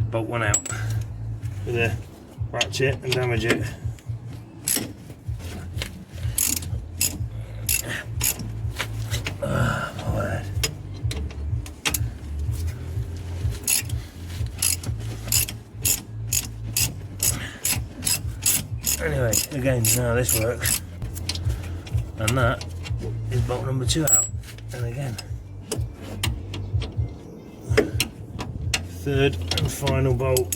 bolt one out with a ratchet and damage it. Ah, my word. Anyway, again, now this works, and that is bolt number 2 out, and again, third and final bolt.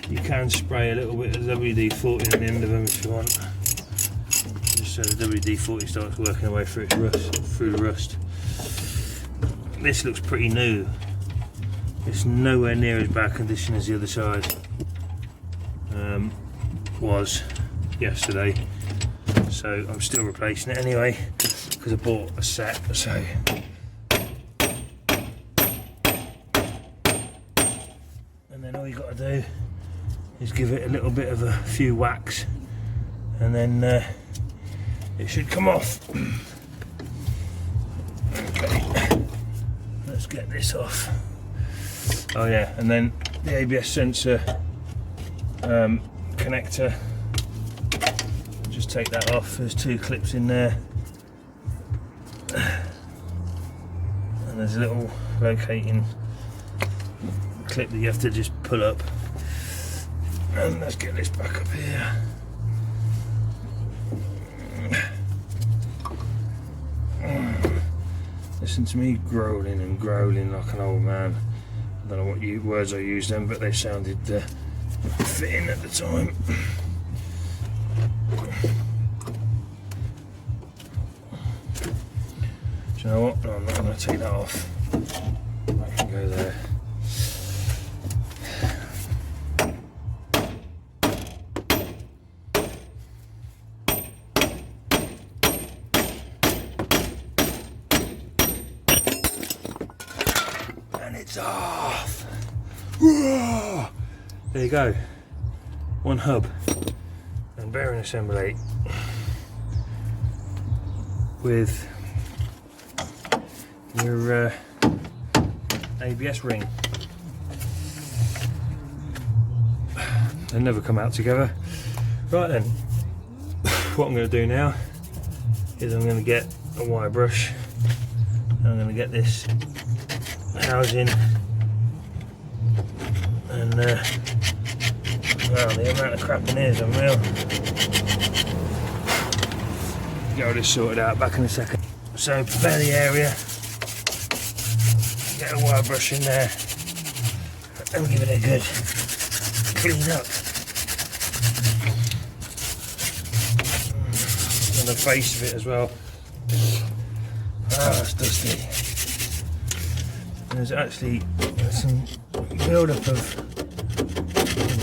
You can spray a little bit of WD-40 on the end of them if you want, just so the WD-40 starts working away through its rust, through the rust. This looks pretty new. It's nowhere near as bad condition as the other side was yesterday, so I'm still replacing it anyway because I bought a set. So and then all you got to do is give it a little bit of a few whacks, and then it should come off. Okay, let's get this off. Oh yeah, and then the ABS sensor connector, just take that off. There's 2 clips in there, and there's a little locating clip that you have to just pull up. And let's get this back up here. Listen to me growling and growling like an old man. I don't know what words I used then, but they sounded fitting at the time. Do you know what? No, I'm not going to take that off. I can go there. And it's off. Whoa! There you go. One hub and bearing assembly with your ABS ring. They never come out together. Right then, what I'm going to do now is I'm going to get a wire brush and I'm going to get this housing, and wow, the amount of crap in here is unreal. Get all this sorted out, back in a second. So prepare the area, get a wire brush in there and give it a good clean up. And the face of it as well. Ah, that's dusty. And there's actually some build-up of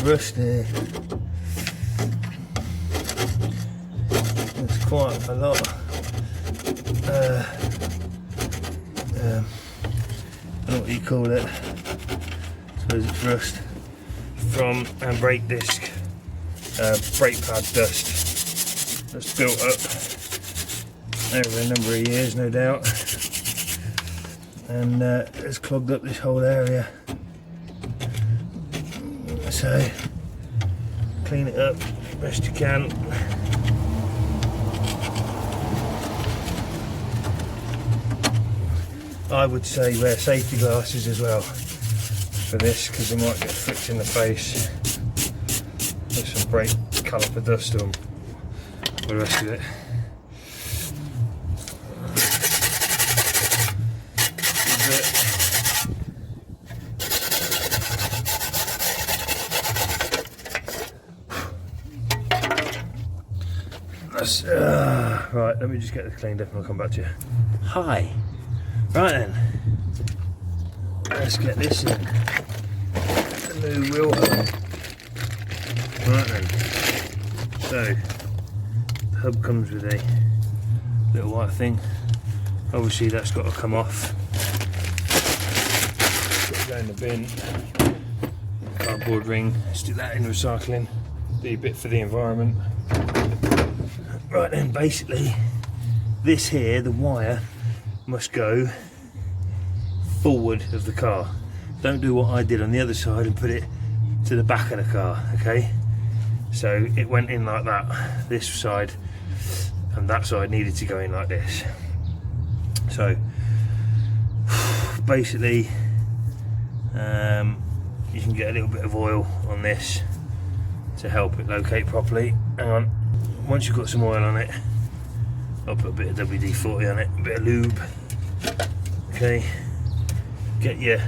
rust here. There's quite a lot. I don't know what you call it. I suppose it's rust from a brake disc, brake pad dust that's built up over a number of years, no doubt. And it's clogged up this whole area, so clean it up best you can. I would say wear safety glasses as well for this, because they might get flicked in the face. There's some brake caliper dust on the rest of it. Right, let me just get this cleaned up and I'll come back to you. Hi. Right then, let's get this in. The new wheel hub. Right then, so the hub comes with a little white thing. Obviously that's got to come off. Got to go in the bin. Cardboard ring, stick that in recycling. Do a bit for the environment. Right then, basically this here, the wire, must go forward of the car. Don't do what I did on the other side and put it to the back of the car, okay? So it went in like that. This side and that side needed to go in like this. So basically you can get a little bit of oil on this to help it locate properly. Hang on, once you've got some oil on it, I'll put a bit of WD-40 on it, a bit of lube. Okay, get your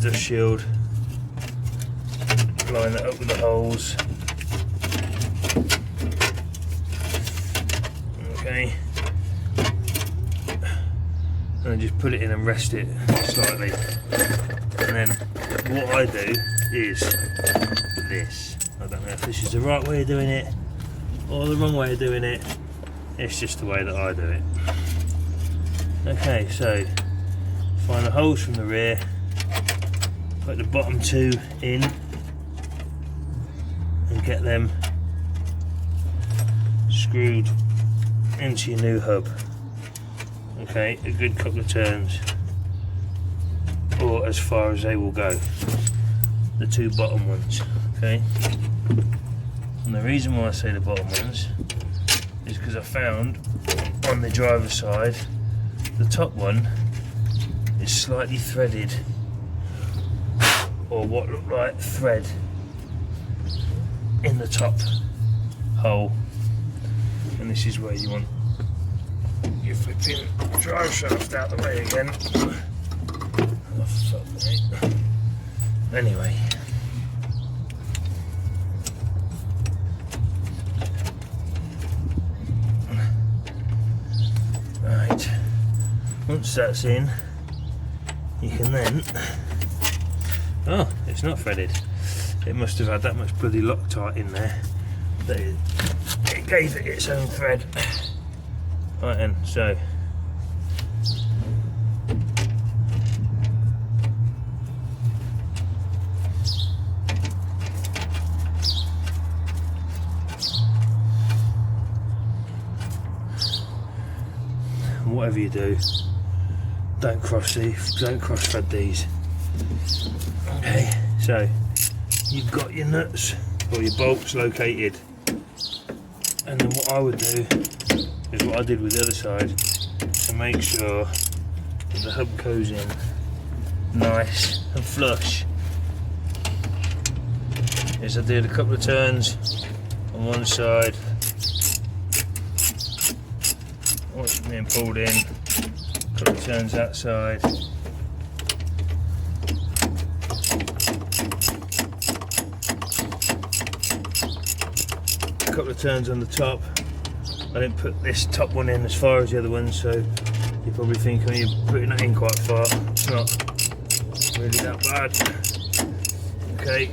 dust shield, line that up with the holes. Okay, and then just put it in and rest it slightly. And then what I do is this. I don't know if this is the right way of doing it or the wrong way of doing it. It's just the way that I do it. Okay, so find the holes from the rear, put the bottom two in and get them screwed into your new hub. Okay, a good couple of turns, or as far as they will go, the two bottom ones. Okay, and the reason why I say the bottom ones is because I found on the driver's side the top one is slightly threaded, or what looked like thread in the top hole, and this is where you want your flipping drive shaft out the way again. Anyway, right, once that's in, you can then, oh, it's not threaded. It must have had that much bloody Loctite in there that it gave it its own thread. Right then, so whatever you do, don't cross thread these. Okay, so you've got your nuts or your bolts located, and then what I would do is what I did with the other side to make sure that the hub goes in nice and flush is I did a couple of turns on one side, watch it being pulled in, a couple of turns that side, a couple of turns on the top. I didn't put this top one in as far as the other one, so you probably think, oh, you're putting that in quite far. It's not really that bad. Okay,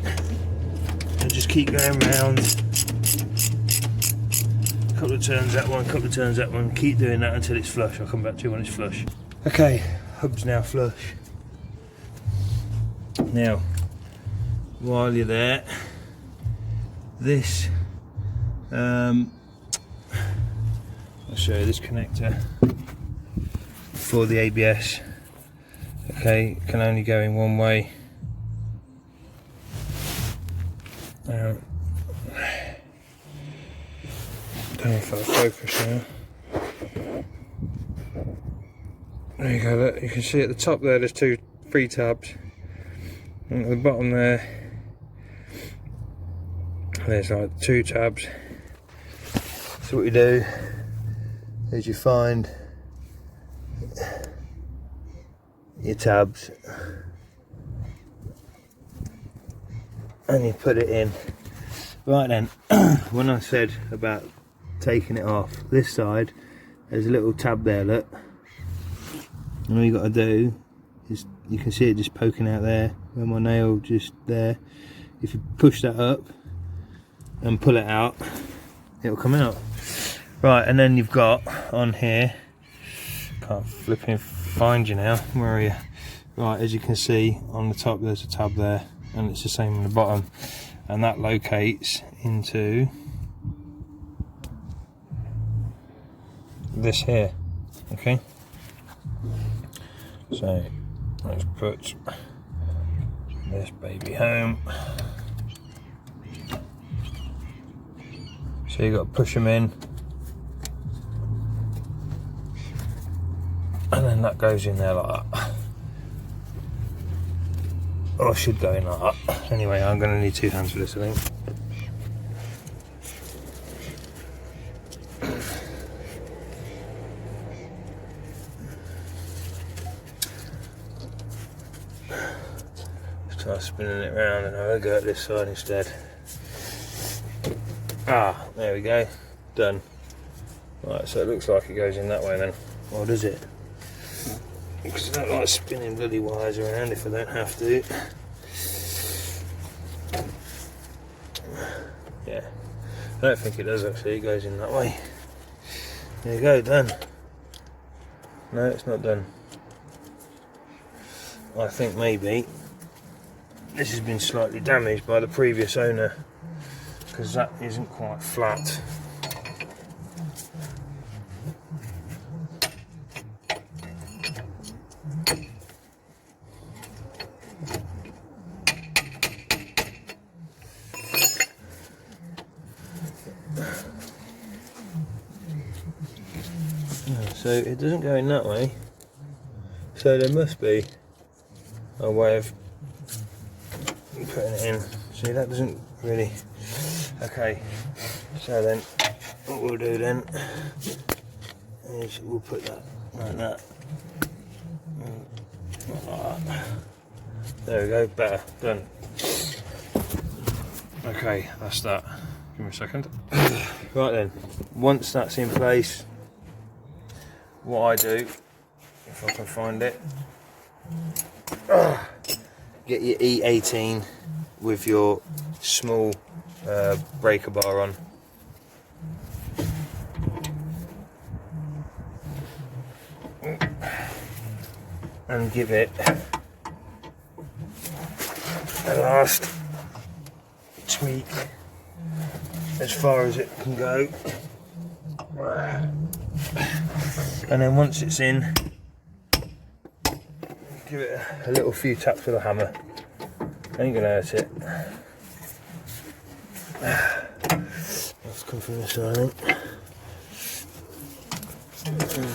and just keep going round. A couple of turns that one, couple of turns that one. Keep doing that until it's flush. I'll come back to you when it's flush. Okay, hub's now flush. Now, while you're there, this I'll show you this connector for the ABS. Okay, it can only go in one way. Don't know if I'll focus now. There you go, look, you can see at the top there's 3 tabs, and at the bottom there's like 2 tabs. So what you do is you find your tabs and you put it in. Right then, when I said about taking it off, this side there's a little tab there, look, and all you got to do is, you can see it just poking out there where my nail just there. If you push that up and pull it out, it'll come out. Right, and then you've got on here, can't flipping find you now, where are you? Right, as you can see on the top there's a tab there, and it's the same on the bottom, and that locates into this here. Okay, so let's put this baby home. So you've got to push them in, and then that goes in there like that. Or should go in like that. Anyway, I'm going to need 2 hands for this, I think. Let's try spinning it round and I'll go at this side instead. Ah, there we go. Done. Right, so it looks like it goes in that way then. Or does it? Because I don't like spinning bloody wires around if I don't have to. Yeah, I don't think it does actually, it goes in that way. There you go, done. No, it's not done. I think maybe this has been slightly damaged by the previous owner, because that isn't quite flat. So it doesn't go in that way, so there must be a way of putting it in. See, that doesn't really... Okay, so then what we'll do then is we'll put that like that. Not like that. There we go, better, done. Okay, that's that. Give me a second. Right then, once that's in place, what I do, if I can find it, get your E18 with your small breaker bar on. And give it a last tweak as far as it can go. And then once it's in, give it a little few taps with a hammer. Ain't gonna hurt it. Let's come from this side, I think.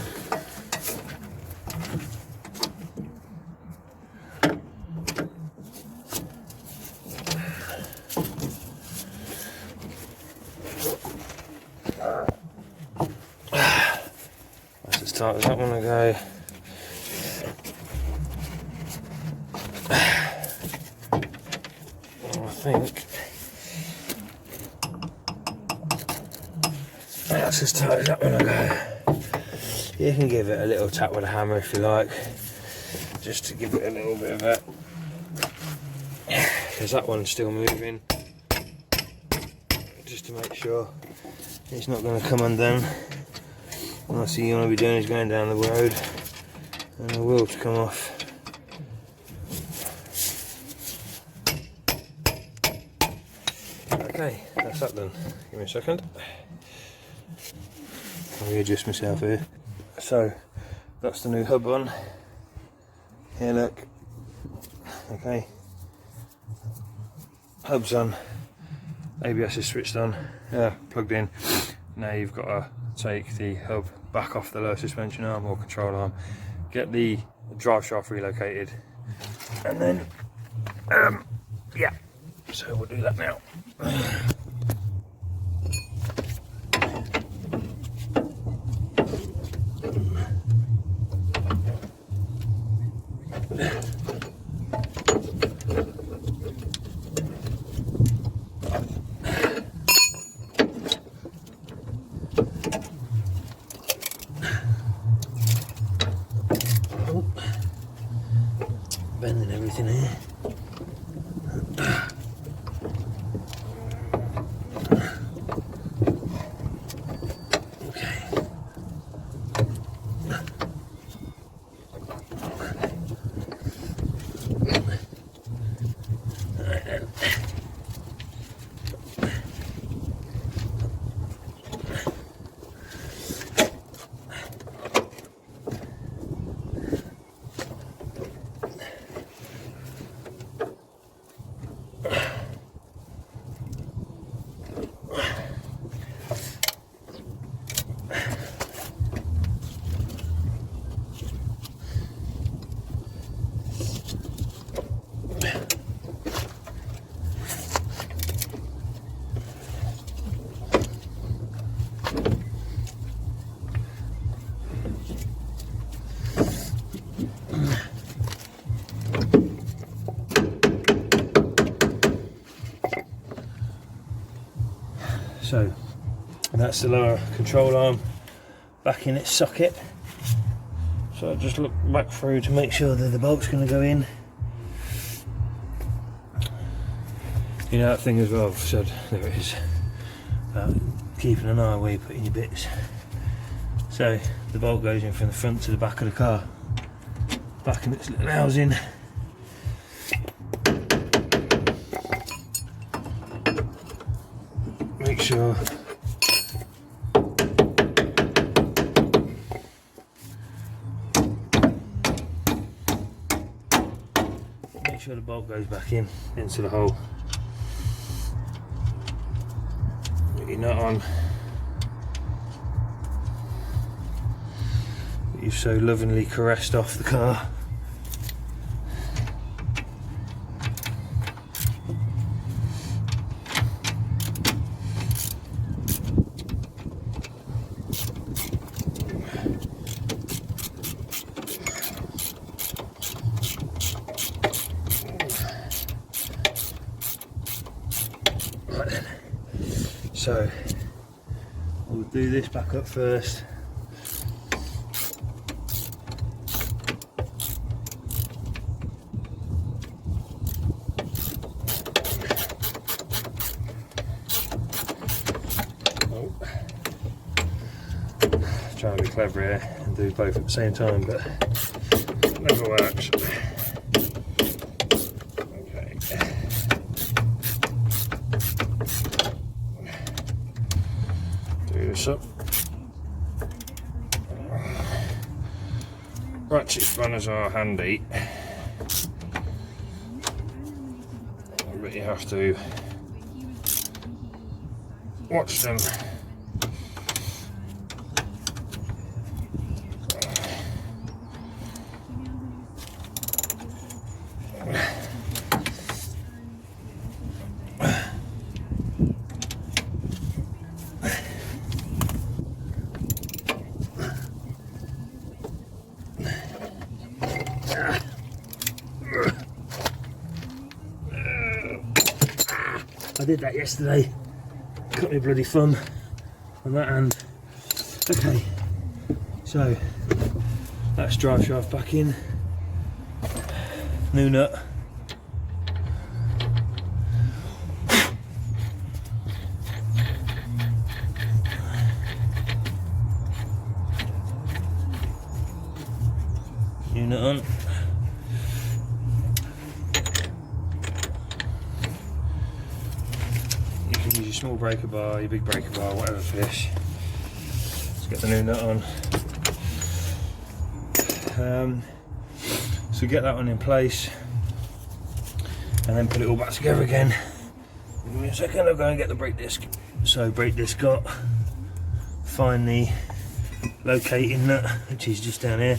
That's as tight as that one to go. I think that's as tight as that one to go. You can give it a little tap with a hammer if you like, just to give it a little bit of that, because that one's still moving, just to make sure it's not going to come undone. The last thing you want to be doing is going down the road and the wheel to come off. Okay, that's that done. Give me a second. I'll readjust myself here. So, that's the new hub on. Here, look. Okay. Hub's on. ABS is switched on. Plugged in. Now you've got to take the hub back off the lower suspension arm or control arm. Get the drive shaft relocated. And then, yeah. So we'll do that now. Bending everything here. So that's the lower control arm back in its socket. So I just look back through to make sure that the bolt's going to go in. You know that thing as well, I've said, there it is, about keeping an eye where you put in your bits. So the bolt goes in from the front to the back of the car, back in its little housing. Make sure the bolt goes back into the hole. Put your nut on that you've so lovingly caressed off the car. Right then, so we'll do this back up first. Oh. Trying to be clever here and do both at the same time, but it never works. Up. Ratchet spanners are handy, but you have to watch them. I did that yesterday, cut me bloody thumb on that hand. Okay, so that's drive shaft back in, new nut. New nut on. Your small breaker bar, your big breaker bar, whatever fish. Let's get the new nut on. So get that one in place and then put it all back together again. Give me a second, I'll go and get the brake disc. So brake disc got, find the locating nut, which is just down here.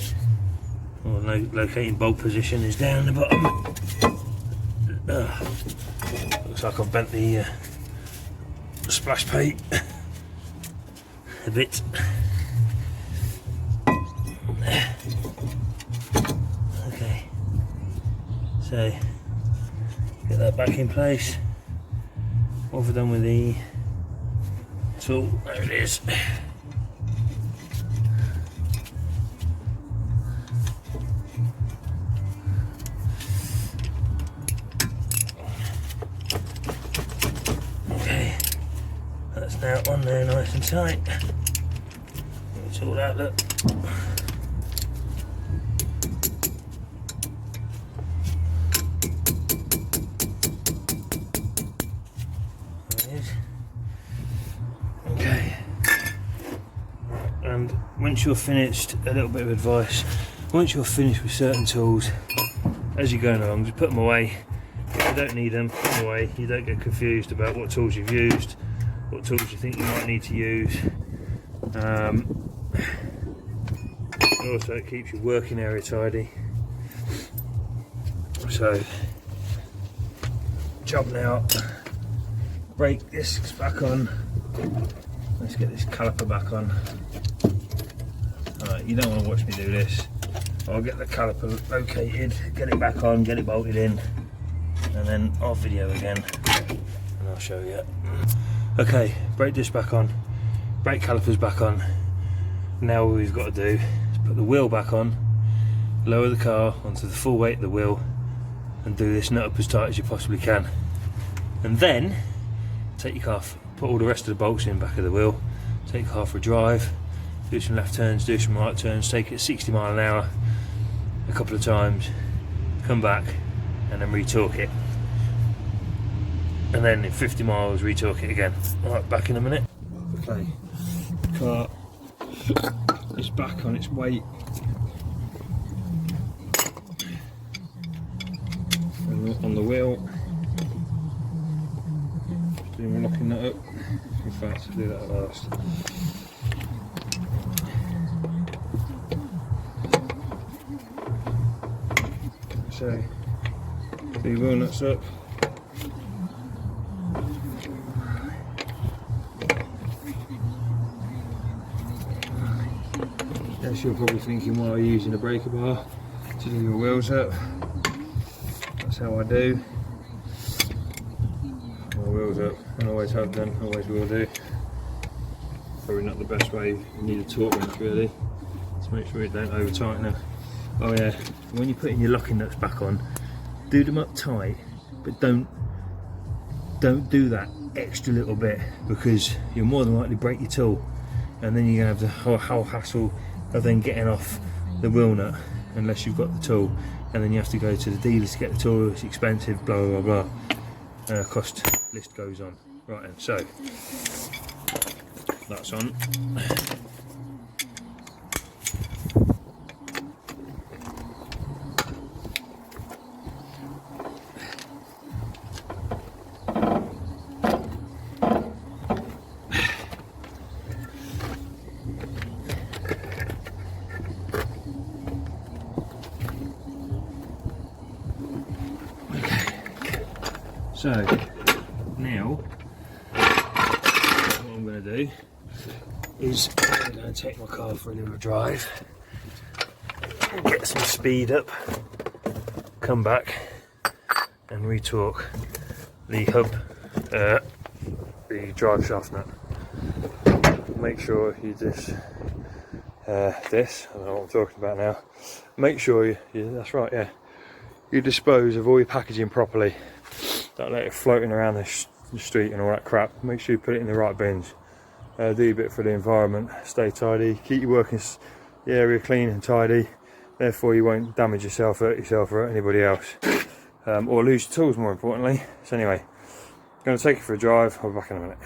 Or no, locating bolt position is down the bottom. Looks like I've bent the splash plate a bit. Okay, so get that back in place. What have we done with the tool? There it is. Now on there nice and tight. It's all out, look. There it is. Okay. And once you're finished, a little bit of advice. Once you're finished with certain tools, as you're going along, just put them away. If you don't need them, put them away. You don't get confused about what tools you've used, what tools you think you might need to use. Also it keeps your working area tidy. So jumping out, brake discs back on. Let's get this caliper back on. Alright, you don't want to watch me do this. I'll get the caliper located, get it back on, get it bolted in, and then I'll video again and I'll show you. Okay, brake disc back on, brake calipers back on. Now all we've got to do is put the wheel back on, lower the car onto the full weight of the wheel, and do this nut up as tight as you possibly can. And then take your car, put all the rest of the bolts in back of the wheel, take your car for a drive, do some left turns, do some right turns, take it 60 mile an hour a couple of times, come back and then re-torque it. And then in 50 miles re-torque it again. Alright, back in a minute. Okay, car is back on its weight. And on the wheel. Just doing locking that up. In fact, I'll do that last. So, the wheel nuts up. Yes, you're probably thinking, why are you using a breaker bar to do your wheels up? That's how I do. My wheels up, and always have done, always will do. Probably not the best way. You need a torque wrench really to make sure you don't over tighten them. Oh yeah, when you're putting your locking nuts back on, do them up tight, but don't do that extra little bit, because you'll more than likely break your tool, and then you're going to have the whole hassle of then getting off the wheel nut unless you've got the tool, and then you have to go to the dealers to get the tool. It's expensive, blah blah blah. Cost list goes on. Right then, so that's on. So now what I'm going to do is I'm going to take my car for a little drive, get some speed up, come back and re-torque the hub, the drive shaft nut. Make sure you just I don't know what I'm talking about now. Make sure you that's right, yeah, you dispose of all your packaging properly. Don't let it floating around the street and all that crap. Make sure you put it in the right bins. Do your bit for the environment. Stay tidy. Keep your working area clean and tidy. Therefore you won't damage yourself, hurt yourself or hurt anybody else. Or lose your tools, more importantly. So anyway, I'm going to take it for a drive. I'll be back in a minute.